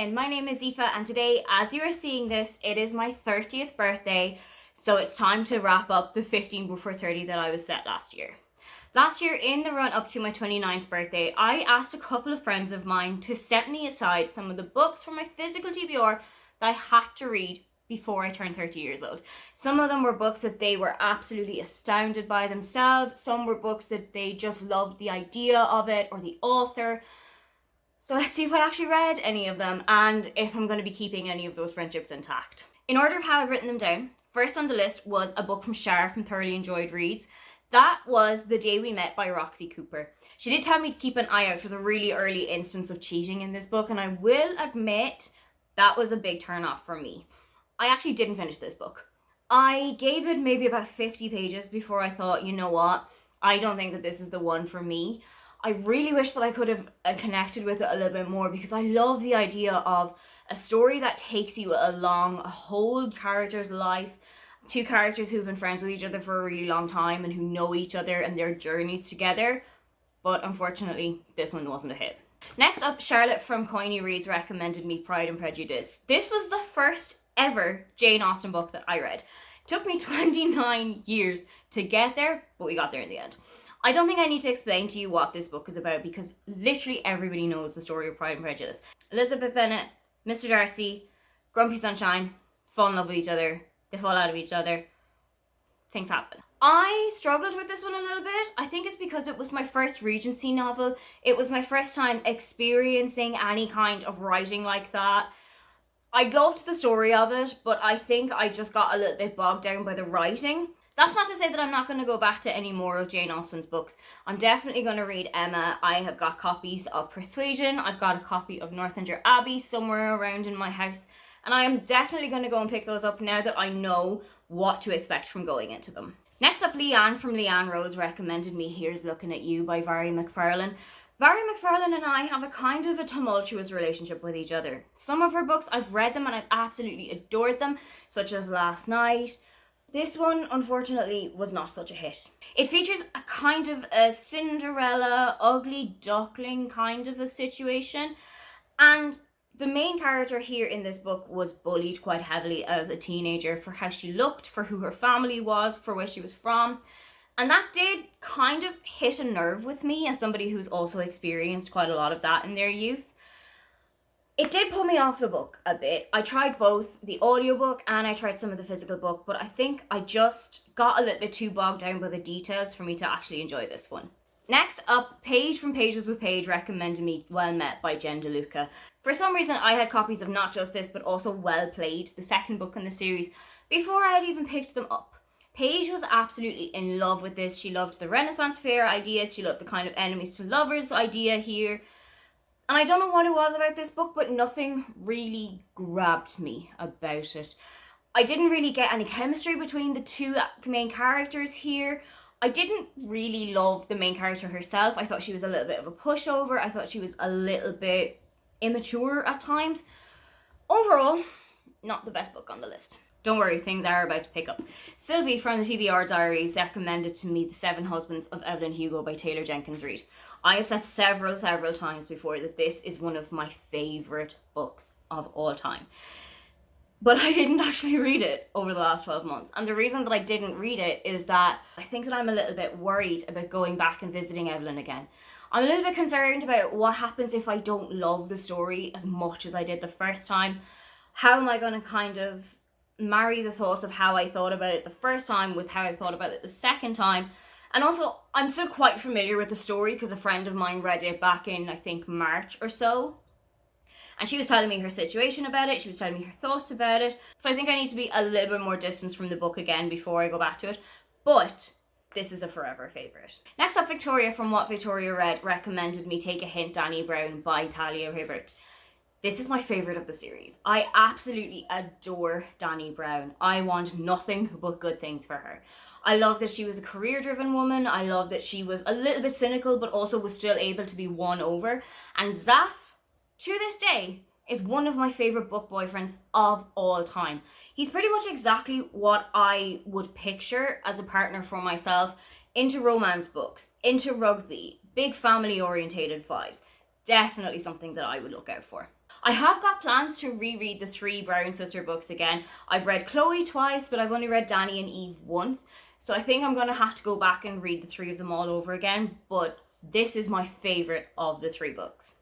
morning, my name is Aoife and today, as you are seeing this, it is my 30th birthday, so it's time to wrap up the 15 before 30 that I was set last year. Last year, in the run up to my 29th birthday, I asked a couple of friends of mine to set me aside some of the books from my physical TBR that I had to read before I turned 30 years old. Some of them were books that they were absolutely astounded by themselves. Some were books that they just loved the idea of it or the author. So let's see if I actually read any of them and if I'm going to be keeping any of those friendships intact. In order of how I've written them down, first on the list was a book from Charr from Thoroughly Enjoyed Reads. That was The Day We Met by Roxy Cooper. She did tell me to keep an eye out for the really early instance of cheating in this book, and I will admit that was a big turn off for me. I actually didn't finish this book. I gave it maybe about 50 pages before I thought, you know what, I don't think that this is the one for me. I really wish that I could have connected with it a little bit more because I love the idea of a story that takes you along a whole character's life. Two characters who've been friends with each other for a really long time and who know each other and their journeys together. But unfortunately, this one wasn't a hit. Next up, Charlotte from Coiny Reads recommended me Pride and Prejudice. This was the first ever Jane Austen book that I read. It took me 29 years to get there, but we got there in the end. I don't think I need to explain to you what this book is about because literally everybody knows the story of Pride and Prejudice. Elizabeth Bennet, Mr. Darcy, Grumpy Sunshine, fall in love with each other, they fall out of each other, things happen. I struggled with this one a little bit. I think it's because it was my first Regency novel. It was my first time experiencing any kind of writing like that. I loved the story of it, but I think I just got a little bit bogged down by the writing. That's not to say that I'm not going to go back to any more of Jane Austen's books. I'm definitely going to read Emma. I have got copies of Persuasion. I've got a copy of Northanger Abbey somewhere around in my house. And I am definitely going to go and pick those up now that I know what to expect from going into them. Next up, Leanne from Leanne Rose recommended me Here's Looking at You by Vary McFarlane. Vary McFarlane and I have a kind of a tumultuous relationship with each other. Some of her books, I've read them and I've absolutely adored them, such as Last Night. This one, unfortunately, was not such a hit. It features a kind of a Cinderella, ugly duckling kind of a situation. And the main character here in this book was bullied quite heavily as a teenager for how she looked, for who her family was, for where she was from. And that did kind of hit a nerve with me as somebody who's also experienced quite a lot of that in their youth. It did pull me off the book a bit. I tried both the audiobook and I tried some of the physical book, but I think I just got a little bit too bogged down by the details for me to actually enjoy this one. Next up, Paige from Pages with Paige recommended me Well Met by Jen DeLuca. For some reason, I had copies of not just this, but also Well Played, the second book in the series, before I had even picked them up. Paige was absolutely in love with this. She loved the Renaissance Fair ideas. She loved the kind of enemies to lovers idea here. And I don't know what it was about this book, but nothing really grabbed me about it. I didn't really get any chemistry between the two main characters here. I didn't really love the main character herself. I thought she was a little bit of a pushover. I thought she was a little bit immature at times. Overall, not the best book on the list. Don't worry, things are about to pick up. Sylvie from the TBR Diaries recommended to me The Seven Husbands of Evelyn Hugo by Taylor Jenkins Reid. I have said several times before that this is one of my favourite books of all time. But I didn't actually read it over the last 12 months. And the reason that I didn't read it is that I think that I'm a little bit worried about going back and visiting Evelyn again. I'm a little bit concerned about what happens if I don't love the story as much as I did the first time. How am I going to kind of marry the thoughts of how I thought about it the first time with how I thought about it the second time? And also, I'm still quite familiar with the story because a friend of mine read it back in, I think, March or so. And she was telling me her situation about it. She was telling me her thoughts about it. So I think I need to be a little bit more distant from the book again before I go back to it. But this is a forever favourite. Next up, Victoria from What Victoria Read recommended me Take a Hint, Danny Brown by Talia Hibbert. This is my favourite of the series. I absolutely adore Danny Brown. I want nothing but good things for her. I love that she was a career-driven woman. I love that she was a little bit cynical, but also was still able to be won over. And Zaf, to this day, is one of my favourite book boyfriends of all time. He's pretty much exactly what I would picture as a partner for myself. Into romance books, into rugby, big family orientated vibes. Definitely something that I would look out for. I have got plans to reread the three Brown Sister books again. I've read Chloe twice, but I've only read Danny and Eve once. So I think I'm going to have to go back and read the three of them all over again. But this is my favourite of the three books.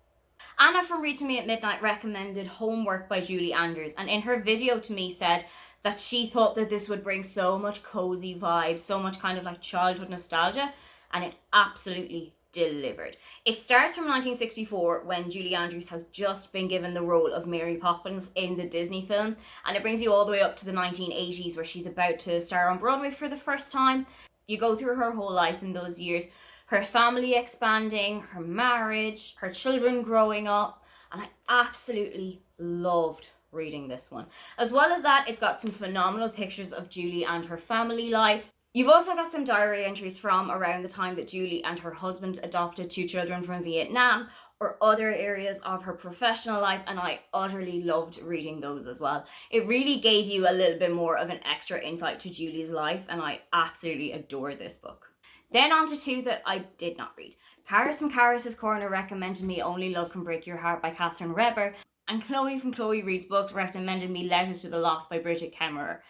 Anna from Read to Me at Midnight recommended Homework by Julie Andrews, and in her video to me said that she thought that this would bring so much cozy vibes, so much kind of like childhood nostalgia, and it absolutely delivered. It starts from 1964 when Julie Andrews has just been given the role of Mary Poppins in the Disney film, and it brings you all the way up to the 1980s where she's about to star on Broadway for the first time. You go through her whole life in those years, her family expanding, her marriage, her children growing up, and I absolutely loved reading this one. As well as that, it's got some phenomenal pictures of Julie and her family life. You've also got some diary entries from around the time that Julie and her husband adopted 2 children from Vietnam, or other areas of her professional life, and I utterly loved reading those as well. It really gave you a little bit more of an extra insight to Julie's life, and I absolutely adore this book. Then on to 2 that I did not read. Carys from Carys' Corner recommended me Only Love Can Break Your Heart by Catherine Reber, and Chloe from Chloe Reads Books recommended me Letters to the Lost by Bridget Kemmerer.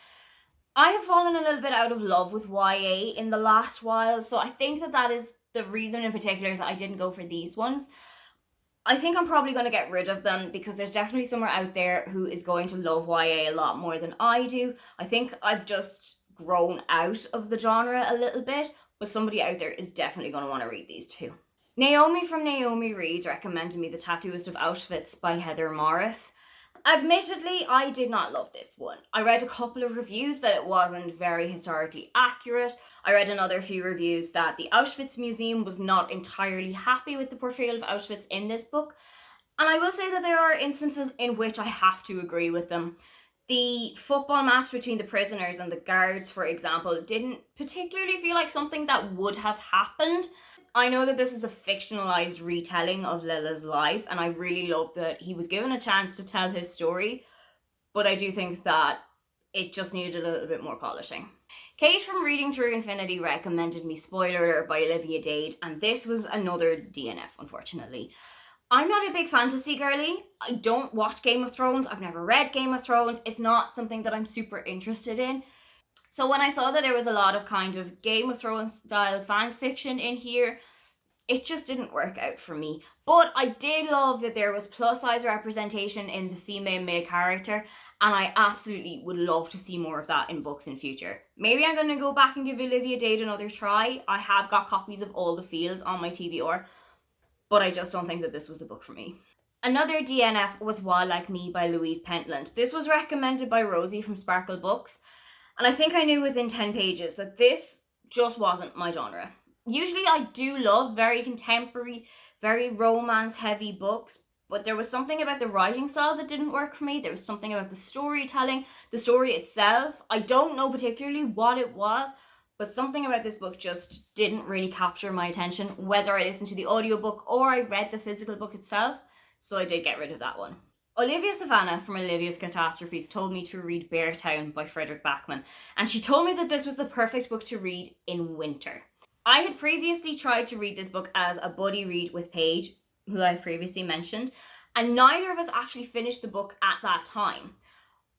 I have fallen a little bit out of love with YA in the last while, so I think that is the reason in particular that I didn't go for these ones. I think I'm probably going to get rid of them because there's definitely someone out there who is going to love YA a lot more than I do. I think I've just grown out of the genre a little bit, but somebody out there is definitely going to want to read these too. Naomi from Naomi Reads recommended me The Tattooist of Auschwitz by Heather Morris. Admittedly, I did not love this one. I read a couple of reviews that it wasn't very historically accurate. I read another few reviews that the Auschwitz Museum was not entirely happy with the portrayal of Auschwitz in this book. And I will say that there are instances in which I have to agree with them. The football match between the prisoners and the guards, for example, didn't particularly feel like something that would have happened. I know that this is a fictionalized retelling of Lila's life, and I really love that he was given a chance to tell his story, but I do think that it just needed a little bit more polishing. Kate from Reading Through Infinity recommended me Spoiler Alert by Olivia Dade, and this was another DNF, unfortunately. I'm not a big fantasy girly. I don't watch Game of Thrones. I've never read Game of Thrones. It's not something that I'm super interested in. So when I saw that there was a lot of kind of Game of Thrones style fan fiction in here, it just didn't work out for me. But I did love that there was plus size representation in the female male character, and I absolutely would love to see more of that in books in future. Maybe I'm going to go back and give Olivia Dade another try. I have got copies of All the Fields on my TBR, but I just don't think that this was the book for me. Another DNF was Wild Like Me by Louise Pentland. This was recommended by Rosy from Sparkle Books, and I think I knew within 10 pages that this just wasn't my genre. Usually I do love very contemporary, very romance-heavy books, but there was something about the writing style that didn't work for me. There was something about the storytelling, the story itself. I don't know particularly what it was, but something about this book just didn't really capture my attention, whether I listened to the audiobook or I read the physical book itself, so I did get rid of that one. Olivia Savannah from Olivia's Catastrophes told me to read Beartown by Frederick Backman, and she told me that this was the perfect book to read in winter. I had previously tried to read this book as a buddy read with Paige, who I've previously mentioned, and neither of us actually finished the book at that time.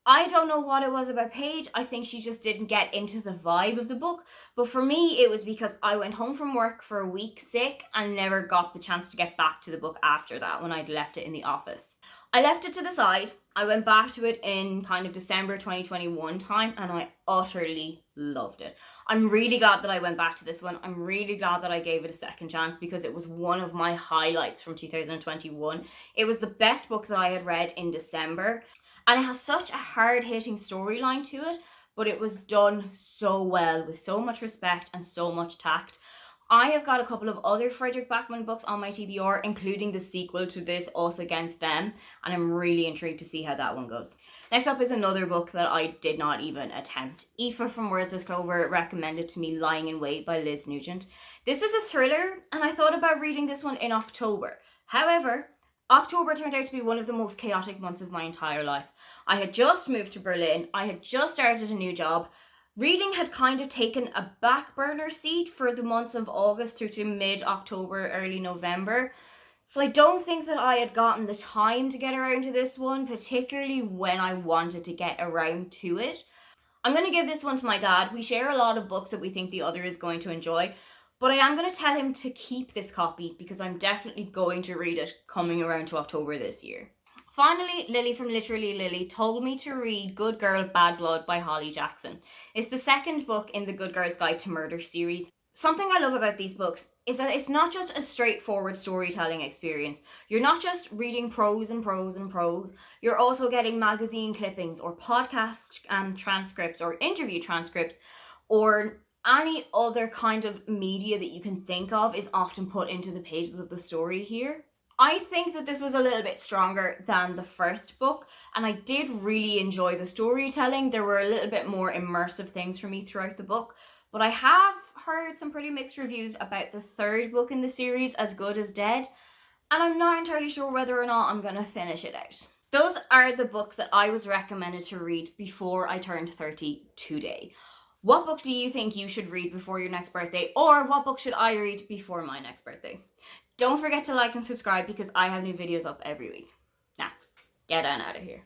I don't know what it was about Paige. I think she just didn't get into the vibe of the book. But for me, it was because I went home from work for a week sick and never got the chance to get back to the book after that when I'd left it in the office. I left it to the side. I went back to it in kind of December 2021 time and I utterly loved it. I'm really glad that I went back to this one. I'm really glad that I gave it a second chance because it was one of my highlights from 2021. It was the best book that I had read in December. And it has such a hard-hitting storyline to it, but it was done so well with so much respect and so much tact. I have got a couple of other Frederick Backman books on my TBR, including the sequel to this, Us Against Them, and I'm really intrigued to see how that one goes. Next up is another book that I did not even attempt. Aoife from Words with Clover recommended to me Lying in Wait by Liz Nugent. This is a thriller, and I thought about reading this one in October. However, October turned out to be one of the most chaotic months of my entire life. I had just moved to Berlin. I had just started a new job. Reading had kind of taken a back burner seat for the months of August through to mid-October, early November. So I don't think that I had gotten the time to get around to this one, particularly when I wanted to get around to it. I'm going to give this one to my dad. We share a lot of books that we think the other is going to enjoy, but I am going to tell him to keep this copy because I'm definitely going to read it coming around to October this year. Finally, Lily from Literally Lily told me to read Good Girl, Bad Blood by Holly Jackson. It's the second book in the Good Girl's Guide to Murder series. Something I love about these books is that it's not just a straightforward storytelling experience. You're not just reading prose and prose and prose. You're also getting magazine clippings or podcast transcripts or interview transcripts or any other kind of media that you can think of is often put into the pages of the story here. I think that this was a little bit stronger than the first book, and I did really enjoy the storytelling. There were a little bit more immersive things for me throughout the book, but I have heard some pretty mixed reviews about the third book in the series, As Good as Dead, and I'm not entirely sure whether or not I'm going to finish it out. Those are the books that I was recommended to read before I turned 30 today. What book do you think you should read before your next birthday, or what book should I read before my next birthday? Don't forget to like and subscribe because I have new videos up every week. Now, get on out of here.